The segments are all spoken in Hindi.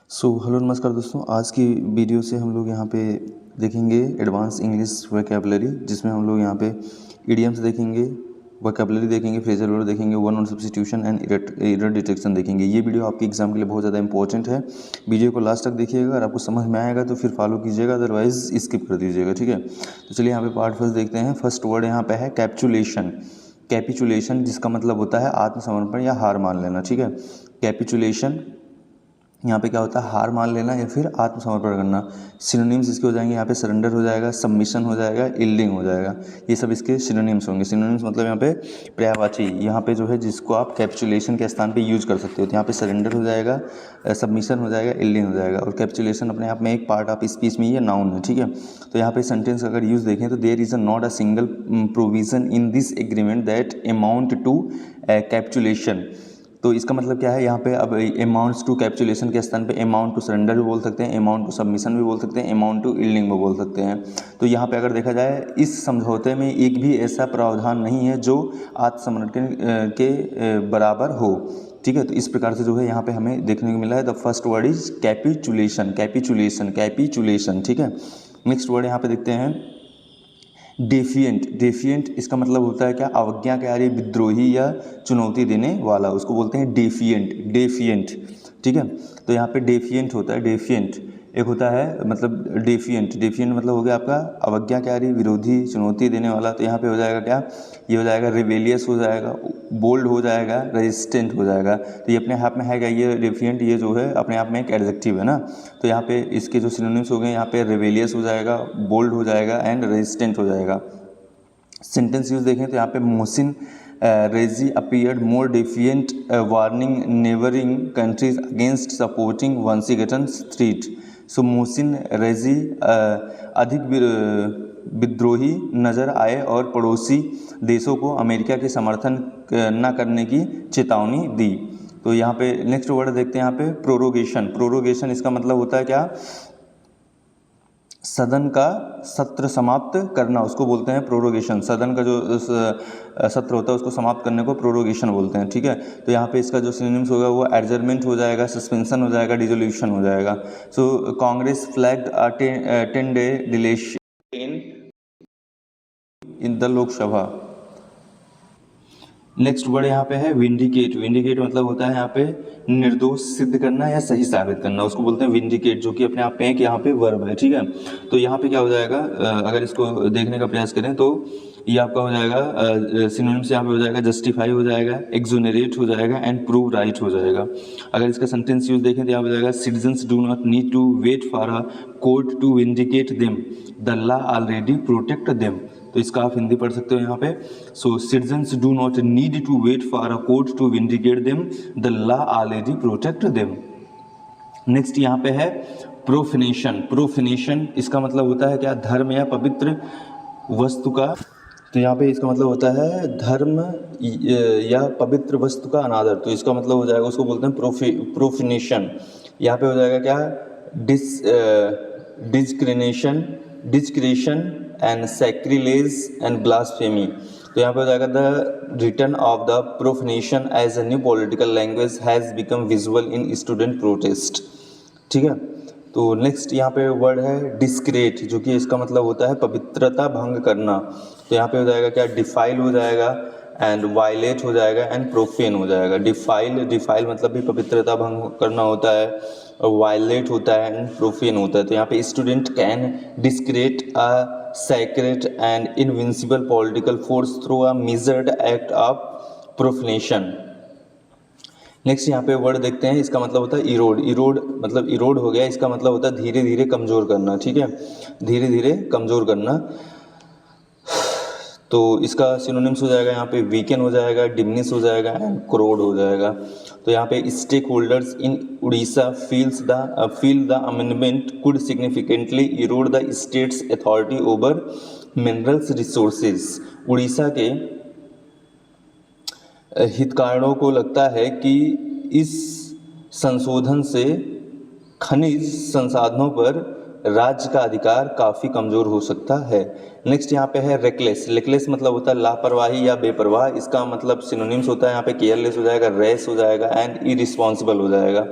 हेलो नमस्कार दोस्तों। आज की वीडियो से हम लोग यहाँ पे देखेंगे एडवांस इंग्लिश वोकैबुलरी, जिसमें हम लोग यहाँ पे इडियम्स देखेंगे, वोकैबुलरी देखेंगे, फ्रेजल वर्ड देखेंगे, one word substitution and error detection देखेंगे। ये वीडियो आपके एग्जाम के लिए बहुत ज़्यादा इंपॉर्टेंट है। वीडियो को लास्ट तक देखिएगा, अगर आपको समझ में आएगा तो फिर फॉलो कीजिएगा, अदरवाइज स्किप कर दीजिएगा। ठीक है, तो चलिए यहाँ पे पार्ट फर्स्ट देखते हैं। फर्स्ट वर्ड यहाँ पे है कैप्चुलेशन। कैपिचुलेशन जिसका मतलब होता है आत्मसमर्पण या हार मान लेना। ठीक है, कैपिचुलेशन यहाँ पे क्या होता है, हार मान लेना या फिर आत्मसमर्पण करना। सिनोनिम्स इसके हो जाएंगे, यहाँ पे सरेंडर हो जाएगा, सबमिशन हो जाएगा, यील्डिंग हो जाएगा। ये सब इसके सिनोनिम्स होंगे। सिनोनिम्स मतलब यहाँ पे पर्यायवाची, यहाँ पे जो है जिसको आप कैप्चुलेशन के स्थान पे यूज कर सकते हो। तो यहाँ पे सरेंडर हो जाएगा, सबमिशन हो जाएगा, यील्डिंग हो जाएगा। और कैप्चुलेशन अपने आप में एक पार्ट ऑफ स्पीच में ही है, नाउन है। ठीक है, तो यहाँ पे सेंटेंस अगर यूज देखें तो there is not a single provision in this agreement that amount to capitulation. तो इसका मतलब क्या है, यहाँ पे अब अमाउंट्स टू कैप्चुलेशन के स्थान पे अमाउंट टू सरेंडर भी बोल सकते हैं, अमाउंट टू सबमिशन भी बोल सकते हैं, अमाउंट टू यील्डिंग भी बोल सकते हैं। तो यहाँ पे अगर देखा जाए, इस समझौते में एक भी ऐसा प्रावधान नहीं है जो आत्मसमर्पण के बराबर हो। ठीक है, तो इस प्रकार से जो है यहाँ पे हमें देखने को मिला है। The first word is capitulation, capitulation, capitulation. ठीक है, नेक्स्ट वर्ड यहाँ पे देखते हैं डेफिएंट। डेफिएंट इसका मतलब होता है क्या, अवज्ञाकारी, विद्रोही या चुनौती देने वाला, उसको बोलते हैं डेफिएंट। डेफिएंट, ठीक है, तो यहाँ पे डेफिएंट होता है, डेफिएंट एक होता है, मतलब डेफिएंट। डेफिएंट मतलब हो गया आपका अवज्ञाकारी, विरोधी, चुनौती देने वाला। तो यहाँ पे हो जाएगा क्या, ये हो जाएगा रिबेलियस हो जाएगा, बोल्ड हो जाएगा, रेजिस्टेंट हो जाएगा। तो ये अपने आप में है क्या, ये डेफिएंट ये जो है अपने आप में एक एडजेक्टिव है ना। तो यहाँ पे इसके जो सिनोनिम्स हो गए, यहाँ पे रिबेलियस हो जाएगा, बोल्ड हो जाएगा एंड रेजिस्टेंट हो जाएगा। सेंटेंस यूज देखें तो यहाँ पे Mohsen Rezaee appeared more defiant, warning neighbouring countries against supporting Washington Street. So Mohsen Rezaee अधिक विद्रोही नजर आए और पड़ोसी देशों को अमेरिका के समर्थन न करने की चेतावनी दी। तो यहाँ पे नेक्स्ट वर्ड देखते हैं, यहाँ पे प्रोरोगेशन। प्रोरोगेशन इसका मतलब होता है क्या, सदन का सत्र समाप्त करना, उसको बोलते हैं प्रोरोगेशन। सदन का जो सत्र होता है उसको समाप्त करने को प्रोरोगेशन बोलते हैं। ठीक है, तो यहाँ पे इसका जो सिनोनिम्स होगा वो एडजर्नमेंट हो जाएगा, सस्पेंशन हो जाएगा, डिसोल्यूशन हो जाएगा। So Congress flagged 10 day deletion in the Lok Sabha. Next word यहाँ पे है विंडिकेट। विंडिकेट मतलब होता है यहाँ पे निर्दोष सिद्ध करना या सही साबित करना, उसको बोलते हैं विंडिकेट, जो कि अपने आप में एक यहाँ पे वर्ब है। ठीक है, तो यहाँ पे क्या हो जाएगा, अगर इसको देखने का प्रयास करें तो ये आपका हो जाएगा सिनोनिम्स, यहाँ पे हो जाएगा जस्टिफाई हो जाएगा, एक्सोनरेट हो जाएगा एंड प्रूव राइट हो जाएगा। अगर इसका सेंटेंस यूज देखें तो यहाँ पे हो जाएगा citizens do not need to wait for a court to vindicate them, the law already protect them. तो इसका आप हिंदी पढ़ सकते हो यहाँ पे। So citizens do not need to wait for a court to vindicate them, the law already protect them. Next यहाँ पे है प्रोफेनेशन। प्रोफेनेशन इसका मतलब होता है क्या, धर्म या पवित्र वस्तु का, तो यहाँ पे इसका मतलब होता है धर्म या पवित्र वस्तु का अनादर। तो इसका मतलब हो जाएगा, उसको बोलते हैं प्रोफेनेशन। यहाँ पे हो जाएगा क्या, desecration, desecration and sacrilege and blasphemy. तो यहाँ पे हो जाएगा the return of the profanation as a new political language has become visual in student protest. ठीक है, तो नेक्स्ट यहाँ पे वर्ड है डिस्क्रेट, जो कि इसका मतलब होता है पवित्रता भंग करना। तो यहाँ पे हो जाएगा क्या, डिफाइल हो जाएगा एंड वायलेट हो जाएगा एंड प्रोफेन हो जाएगा। डिफाइल मतलब भी पवित्रता भंग करना होता है, वायलेट होता है एंड प्रोफेन होता है। तो यहाँ पे student can desecrate a sacred and invincible political force through a measured act of profanation. Next यहाँ पे वर्ड देखते हैं, इसका मतलब होता है इरोड। इरोड मतलब इरोड हो गया, इसका मतलब होता है धीरे धीरे कमज़ोर करना। ठीक है, धीरे धीरे कमज़ोर करना। तो इसका सिनोनिम्स हो जाएगा यहाँ पे वीकेन हो जाएगा, डिमिनिश हो जाएगा एंड क्रोड हो जाएगा। तो यहाँ पे stakeholders in Orissa feel the amendment could significantly erode the state's authority over minerals resources. Orissa के हितकारों को लगता है कि इस संशोधन से खनिज संसाधनों पर राज्य का अधिकार काफ़ी कमज़ोर हो सकता है। नेक्स्ट यहाँ पे है रेकलेस। रेकलेस मतलब होता है लापरवाही या बेपरवाह। इसका मतलब सिनोनिम्स होता है यहाँ पे केयरलेस हो जाएगा, रैश हो जाएगा एंड इरिस्पॉन्सिबल हो जाएगा।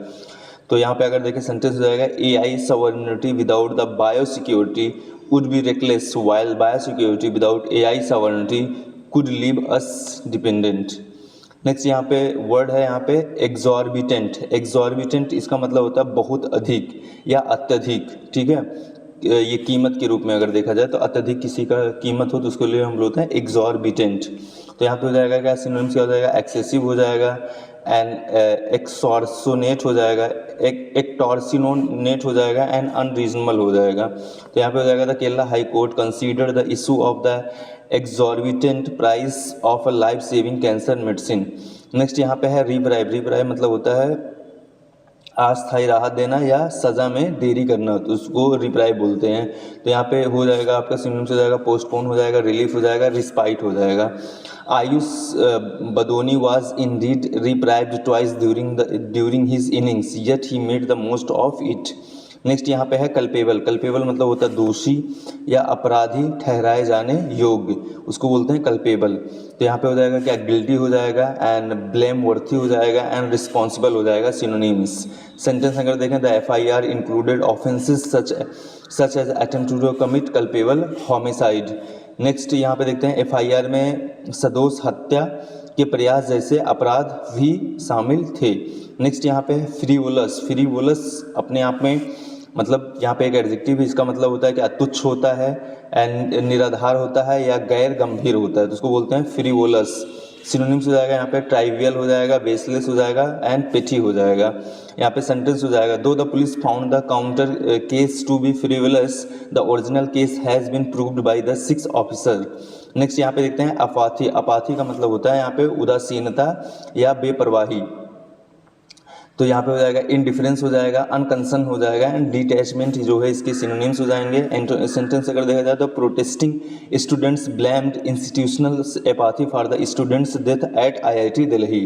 तो यहाँ पे अगर देखें सेंटेंस हो जाएगा AI sovereignty without the biosecurity would be reckless while biosecurity without AI sovereignty could leave us dependent। Next यहाँ पे वर्ड है यहाँ पे एग्जॉर्बिटेंट। एग्जॉर्बिटेंट इसका मतलब होता है बहुत अधिक या अत्यधिक, ठीक है। ये कीमत के रूप में अगर देखा जाए तो अत्यधिक किसी का कीमत हो तो उसके लिए हम बोलते हैं एग्जॉर्बिटेंट। तो यहाँ पे हो जाएगा क्या, सिनोनिम्स क्या हो जाएगा, एक्सेसिव हो जाएगा, एंड एक्सॉर्सोनेट हो जाएगा, एक्टॉर्सिनोनेट हो जाएगा, एंड अनरीजनेबल हो जाएगा। तो यहाँ पे हो जाएगा the Kerala high court consider the issue of the exorbitant price of a life saving cancer medicine. Next यहाँ पे है रिप्राइव। रिप्राइव मतलब होता है अस्थायी राहत देना या सज़ा में देरी करना, तो उसको रिप्राइव बोलते हैं। तो यहाँ पे हो जाएगा आपका सिनोनिम्स हो जाएगा पोस्टपोन हो जाएगा, रिलीफ हो जाएगा, रिस्पाइट हो जाएगा। Ayush Badoni was indeed reprieved twice during his innings yet he made the most of it. Next यहाँ पे है कल्पेबल। कल्पेबल मतलब होता है दोषी या अपराधी ठहराए जाने योग्य, उसको बोलते हैं कल्पेबल। तो यहाँ पे हो जाएगा क्या, गिल्टी हो जाएगा, एंड ब्लेम वर्थी हो जाएगा, एंड रिस्पॉन्सिबल हो जाएगा सिनोनिम्स। सेंटेंस अगर देखें the FIR included offences such as attempt to commit culpable homicide. Next यहाँ पे देखते हैं FIR में सदोष हत्या के प्रयास जैसे अपराध भी शामिल थे। नेक्स्ट यहाँ पे फ्रीवोलस। फ्रीवोलस अपने आप में मतलब यहाँ पे एक एडजेक्टिव है, इसका मतलब होता है कि तुच्छ होता है, एंड निराधार होता है, या गैर गंभीर होता है, तो उसको बोलते हैं फ्रीवोलस। सिनोनिम्स हो जाएगा यहाँ पे ट्राइवियल हो जाएगा, बेसलेस हो जाएगा, एंड पेटी हो जाएगा। यहाँ पे सेंटेंस हो जाएगा though the police found the counter case to be frivolous the original case has been proved by the 6 officer. Next यहाँ पे देखते हैं अपाथी। अपाथी का मतलब होता है यहाँ पे उदासीनता या बेपरवाही। तो यहाँ पे हो जाएगा इनडिफरेंस हो जाएगा, अनकंसर्न हो जाएगा, एंड डिटैचमेंट जो है इसके सिनोनिम्स हो जाएंगे। सेंटेंस अगर देखा जाए तो protesting students blamed institutional apathy for the students death at IIT Delhi.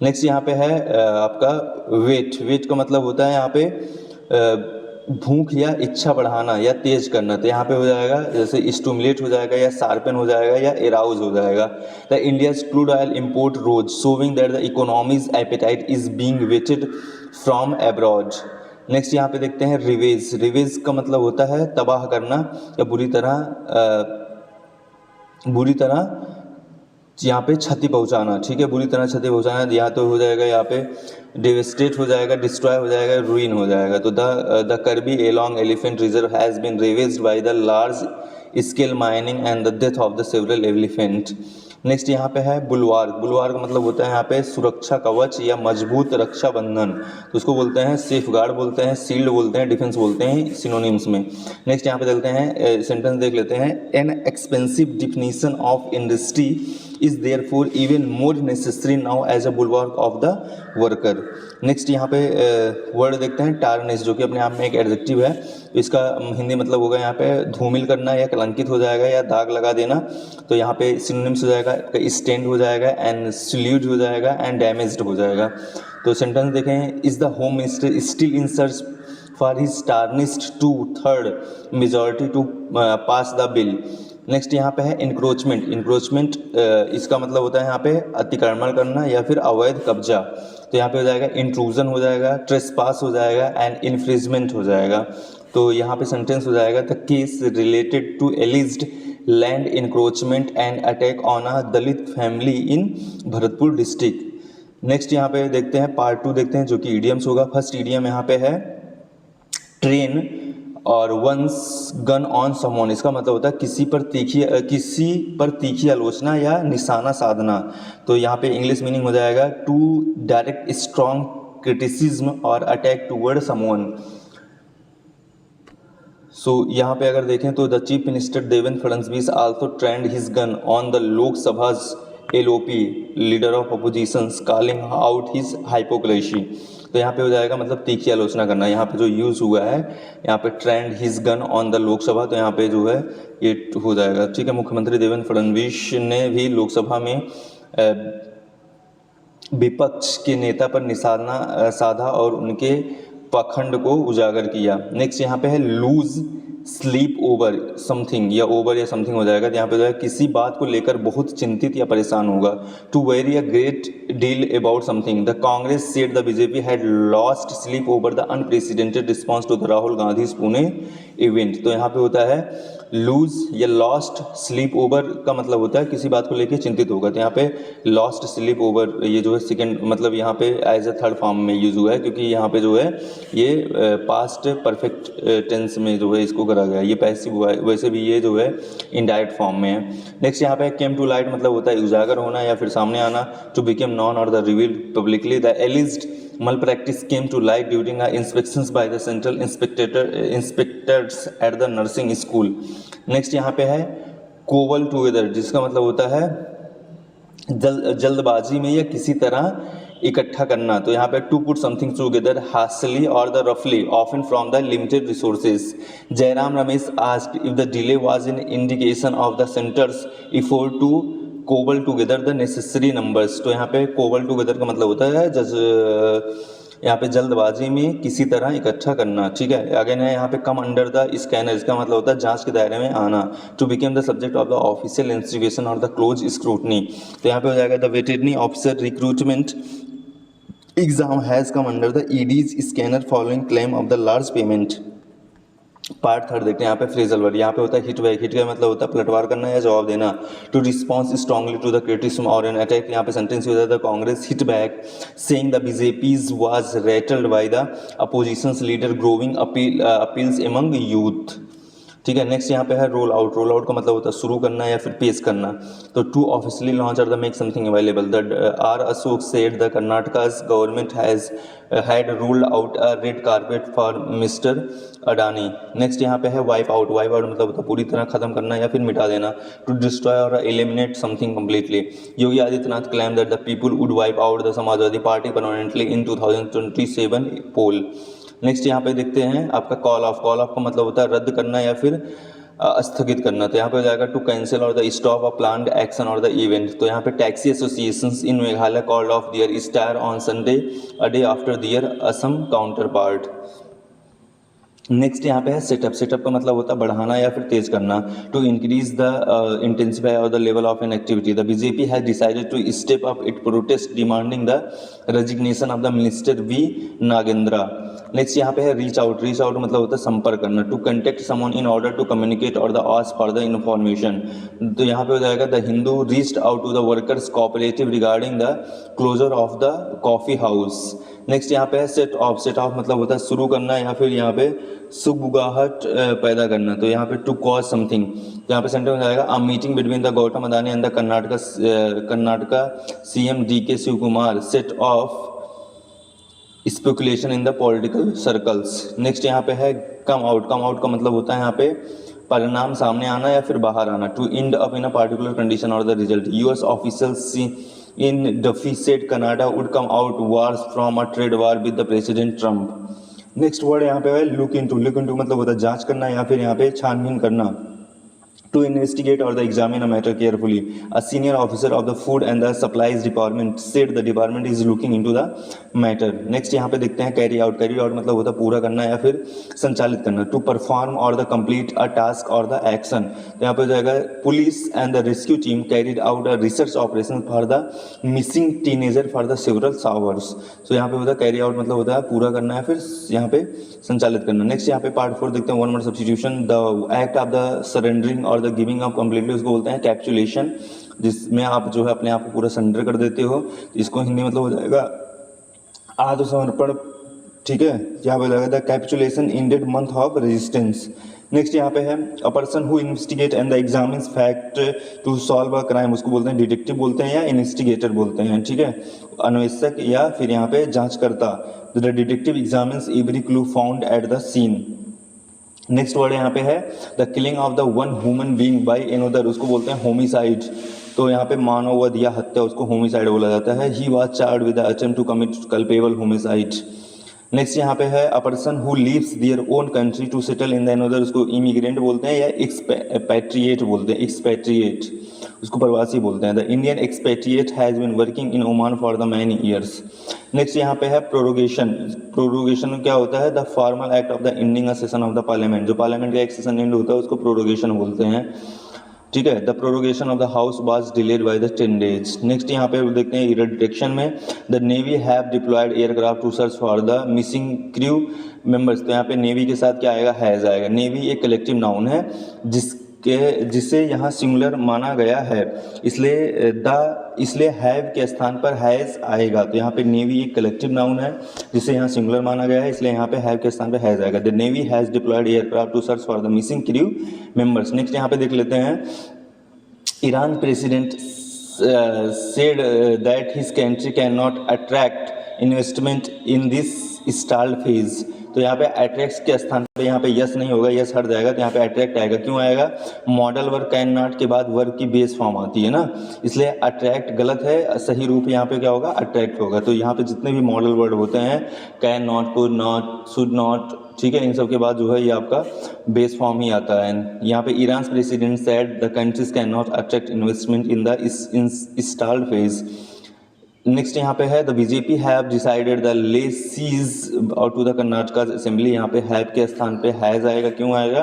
Next यहाँ पे है आपका वेट। वेट का मतलब होता है यहाँ पे भूख या इच्छा बढ़ाना या तेज करना, तो यहाँ पे हो जाएगा जैसे स्टूमुलेट हो जाएगा, या शार्पन हो जाएगा, या एराउज हो जाएगा। The India's crude oil import rose showing that the economy's appetite is being whetted from abroad. Next यहाँ पे देखते हैं रिवेज। रिवेज का मतलब होता है तबाह करना या बुरी तरह यहाँ पे क्षति पहुँचाना, ठीक है, बुरी तरह क्षति पहुँचाना। यहाँ तो हो जाएगा यहाँ पे डेवेस्टेट हो जाएगा, डिस्ट्रॉय हो जाएगा, रुइन हो जाएगा। तो the Karbi Anglong elephant reserve has been ravaged by the large scale mining and the death of the several elephant. Next यहाँ पे है बुलवार्क। बुलवार्क का मतलब होता है यहाँ पे सुरक्षा कवच या मजबूत रक्षा बंधन, तो उसको बोलते हैं सेफ गार्ड बोलते हैं, सील्ड बोलते हैं, डिफेंस बोलते हैं सिनोनिम्स में। नेक्स्ट यहाँ पे देखते हैं सेंटेंस देख लेते हैं an expensive definition of industry is therefore even more necessary now as a bulwark of the worker. Next यहाँ पे वर्ड देखते हैं टार्निश, जो कि अपने आप में एक एडजेक्टिव है। इसका हिंदी मतलब होगा यहाँ पे धूमिल करना या कलंकित हो जाएगा या दाग लगा देना। तो यहाँ पे सिनोनिम्स हो जाएगा स्टेंड हो जाएगा, एंड सल्यूट हो जाएगा, एंड डैमेज्ड हो जाएगा। तो सेंटेंस देखें is the home minister still in search for his tarnished 2/3 majority to pass the bill. Next यहाँ पे है इंक्रोचमेंट। इंक्रोचमेंट इसका मतलब होता है यहाँ पे अतिक्रमण करना या फिर अवैध कब्जा। तो यहाँ पे हो जाएगा इंट्रूजन हो जाएगा, ट्रेसपास हो जाएगा, एंड इन्फ्रिजमेंट हो जाएगा। तो यहाँ पे सेंटेंस हो जाएगा the case related to alleged land encroachment and attack on a Dalit family in Bharatpur district. Next यहाँ पे देखते हैं पार्ट 2 देखते हैं, जो कि ईडियम्स होगा। फर्स्ट ईडियम यहाँ पे है ट्रेन और वंस गन ऑन समवन। इसका मतलब होता है किसी पर तीखी आलोचना या निशाना साधना। तो यहाँ पे इंग्लिश मीनिंग हो जाएगा टू डायरेक्ट स्ट्रॉन्ग क्रिटिसिज्म और अटैक टूवर्ड समवन। सो यहाँ पे अगर देखें तो the chief minister Devendra Fadnavis also trained his gun on the Lok Sabha's LOP leader of oppositions calling out his hypocrisy. तो यहाँ पे हो जाएगा मतलब तीखी आलोचना करना। यहाँ पे जो यूज़ हुआ है यहाँ पे trend his gun on the Lok Sabha, तो यहाँ पे जो है ये हो जाएगा, ठीक है। मुख्यमंत्री देवेंद्र फडणवीस ने भी लोकसभा में विपक्ष के नेता पर निशाना साधा और उनके पाखंड को उजागर किया। नेक्स्ट यहाँ पे है लूज स्लीप ओवर समथिंग, या ओवर या समथिंग हो जाएगा, यहाँ पे जो है किसी बात को लेकर बहुत चिंतित या परेशान होगा। To worry a great deal about something, the Congress said the BJP had lost sleep over the unprecedented response to the Rahul Gandhi Pune event. तो यहाँ पे होता है लूज या लॉस्ट स्लीप ओवर का मतलब होता है किसी बात को लेकर चिंतित होगा। तो यहाँ पे लॉस्ट स्लीप ओवर ये जो है सेकंड मतलब यहाँ पे एज अ थर्ड फॉर्म में यूज हुआ है, क्योंकि यहाँ पे जो है ये पास्ट परफेक्ट टेंस में जो है इसको करा गया है, ये पैसिव हुआ है, वैसे भी ये जो है इनडायरेक्ट फॉर्म में है। नेक्स्ट यहाँ पे केम टू लाइट मतलब होता है उजागर होना या फिर सामने आना। टू बिकम नॉन और the revealed publicly, the एलिज्ड malpractice came to light during inspections by the central inspectors at the nursing school. Next यहाँ पे है कोवल टुगेदर, जिसका मतलब होता है जल्दबाजी में या किसी तरह इकट्ठा करना। तो यहाँ पे to put something together hastily or the रफली often from the limited resources. Jairam Ramesh asked if the delay was in indication of the centre's effort to cobble together the necessary numbers. तो यहाँ पे कोबल टुगेदर का मतलब होता है यहाँ पे जल्दबाजी में किसी तरह इकट्ठा करना, ठीक है। अगेन है यहाँ पे कम अंडर द स्कैनर, इसका मतलब होता है जांच के दायरे में आना। To become the subject of the official investigation और द क्लोज स्क्रूटनी। तो यहाँ पे हो जाएगा the veterinary officer recruitment exam has come under the ED's scanner following claim of the large payment. Part third देखते हैं यहाँ पे फ्रेजल वर्ड, यहाँ पे होता है हिट बैक। हिट का मतलब होता है पलटवार करना या जवाब देना। To response strongly to the criticism और एन अटैक, यहाँ पे सेंटेंस हो जाता है Congress hit back saying the BJP's was rattled by the opposition's leader growing appeals among youth, ठीक है। नेक्स्ट यहाँ पे है रोल आउट। रोल आउट का मतलब होता है शुरू करना या फिर पेश करना। तो to officially launch or the make something available, the R Ashok said the Karnataka's government has had rolled out a red carpet for mister Adani. Next यहाँ पे है वाइप आउट। वाइप आउट मतलब होता है पूरी तरह खत्म करना या फिर मिटा देना। To destroy or eliminate something completely. Yogi Adityanath claim that the people would wipe out the Samajwadi Party permanently in 2027 poll. Next यहाँ पे देखते हैं आपका कॉल ऑफ। कॉल ऑफ का मतलब होता है रद्द करना या फिर स्थगित करना। तो यहाँ पे हो जाएगा टू कैंसिल और the stop a planned action और द इवेंट। तो यहाँ पे taxi associations in Meghalaya called of their star on Sunday a day after their Assam counter part. Next यहाँ पे है सेटअप। सेटअप का मतलब होता है बढ़ाना या फिर तेज करना। टू इंक्रीज द इंटेंसिफाई और the level of an activity. The BJP has decided to step up it protest demanding the resignation of the minister V Nagendra. Next यहाँ पे है रीच आउट। रीच आउट मतलब होता है संपर्क करना। To contact someone in order to communicate और the ask for the information. तो यहाँ पे हो जाएगा the Hindu reached out to the workers cooperative regarding the closure of the coffee house. Next यहाँ पे है सेट ऑफ। सेट ऑफ मतलब होता है शुरू करना या फिर यहाँ पे सुगबुगाहट पैदा करना। तो यहाँ पे टू कॉज समथिंग, यहाँ पे सेंटर में जाएगा a meeting between the Gautam Adani and the Karnataka CM DK Shivakumar set off speculation in the political circles. Next यहाँ पे है कम आउट। कम आउट का मतलब होता है यहाँ पे परिणाम सामने आना या फिर बाहर आना। To end up in a particular condition और the result. US officials in Duffy said Canada would come out worse from a trade war with the President Trump. Next word यहाँ पे है लुक इनटू। लुक इनटू मतलब होता है जांच करना या फिर यहाँ पे छानबीन करना। To investigate or the examine a matter carefully. A senior officer of the Food and the Supplies Department said the department is looking into the matter. Next यहाँ पे देखते हैं carry out. Carry out मतलब होता है पूरा करना या फिर संचालित करना. To perform or the complete a task or the action. तो यहाँ पे हो जाएगा police and the rescue team carried out a research operation for the missing teenager for the several hours. So यहाँ पे होता है carry out मतलब होता है पूरा करना या फिर यहाँ पे संचालित करना. नेक्स्ट यहाँ पे पार्ट 4 देखते हैं one word substitution. The act of the surrendering और द गिविंग अप कंप्लीटली उसको बोलते हैं कैप्चुलेशन, जिसमें आप जो है अपने आप को पूरा सरेंडर कर देते हो. इसको हिंदी मतलब हो जाएगा आत्मसमर्पण. ठीक है, यहाँ पे हो जाएगा the capitulation ended month of resistance. Next यहाँ पे है a person who investigate and the examines fact to solve a crime, उसको बोलते हैं डिटेक्टिव बोलते हैं या इन्वेस्टिगेटर बोलते हैं. ठीक है, अन्वेषक या फिर यहाँ पे जांचकर्ता. The detective examines every clue found at the scene. Next word यहाँ पे है the killing of the one human being by another, उसको बोलते हैं होमिसाइड. तो यहाँ पे मानववध या हत्या उसको होमिसाइड बोला जाता है. He was charged with the attempt to commit culpable homicide. Next यहाँ पे है a person who leaves their own country to settle in the another, उसको इमिग्रेंट बोलते हैं या एक्सपैट्रिएट बोलते हैं, एक्सपैट्रिएट उसको प्रवासी बोलते हैं। The Indian expatriate has been working in Oman for the many years. Next यहाँ पे है प्रोरोगेशन। प्रोरोगेशन क्या होता है? The formal act of the ending a session of the parliament, जो पार्लियामेंट का एक सेशन एंड होता है उसको प्रोरोगेशन बोलते हैं, ठीक है। The prorogation of the house was delayed by the 10 days. Next यहाँ पे देखते हैं इरेडिक्शन में, the navy have deployed aircraft to search for the missing crew members. तो यहाँ पे नेवी के साथ क्या आएगा? हैज़ आएगा। नेवी एक कलेक्टिव नाउन है जिसे यहाँ सिंगुलर माना गया है, इसलिए हैव के स्थान पर हैज़ आएगा। तो यहाँ पे नेवी एक कलेक्टिव नाउन है जिसे यहाँ सिंगुलर माना गया है, इसलिए यहाँ पे हैव के स्थान पे हैज़ आएगा। The navy has deployed aircraft to search for the missing crew members. Next यहाँ पे देख लेते हैं, Iran president said that his country cannot attract investment in this stalled phase। तो यहाँ पे अट्रैक्ट के स्थान पे यहाँ पे यस नहीं होगा, यस हट जाएगा, तो यहाँ पे अट्रैक्ट आएगा। क्यों आएगा? मॉडल वर्ब कैन नॉट के बाद वर्ब की बेस फॉर्म आती है ना, इसलिए अट्रैक्ट गलत है, सही रूप यहाँ पे क्या होगा? अट्रैक्ट होगा। तो यहाँ पे जितने भी मॉडल वर्ड होते हैं, can not, could not, should not, ठीक है, इन सब के बाद जो है ये आपका बेस फॉर्म ही आता है। यहाँ पे Iran president said the countries can not attract investment in the stalled phase. Next यहाँ पे है the BJP have decided the lessees or to the Karnataka assembly. यहाँ पे हैव के स्थान पे हैज आएगा। क्यों आएगा?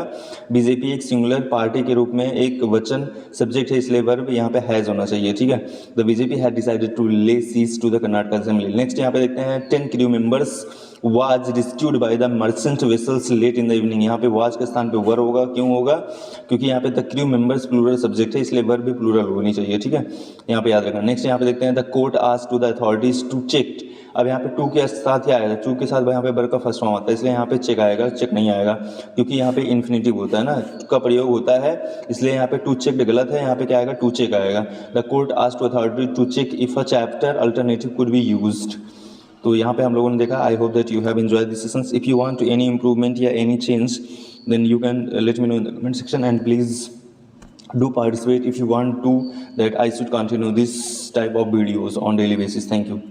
बीजेपी एक सिंगुलर पार्टी के रूप में एक वचन सब्जेक्ट है, इसलिए वर्ब यहाँ पे हैज होना चाहिए, ठीक है। The BJP have decided to lay siege to the Karnataka assembly. Next यहाँ पे देखते हैं 10 crew members was rescued by the merchant vessels late in the evening. यहाँ पे वाज के स्थान पे वर होगा। क्यों होगा? क्योंकि यहाँ पे the crew members plural subject है, इसलिए वर्ब भी प्लूरल होनी चाहिए, ठीक है, यहाँ पे याद रखना। नेक्स्ट यहाँ पे देखते हैं the court asked to the authorities to check. अब यहाँ पे टू के साथ क्या आएगा? टू के साथ यहाँ पे वर्ब का फर्स्ट फॉर्म आता है, इसलिए यहाँ पे चेक आएगा, चेक नहीं आएगा, क्योंकि यहाँ पे इन्फिनिटिव होता है ना, का प्रयोग होता है, इसलिए यहाँ पे टू चेक गलत है, यहाँ पे क्या आएगा? टू चेक आएगा। The court asked to authority to check if a chapter alternative could be used. तो यहाँ पे हम लोगों ने देखा। I hope that you have enjoyed this sessions. If you want any improvement या any change, then you can let me know in the comment section and please do participate if you want to that I should continue this type of videos on daily basis. Thank you.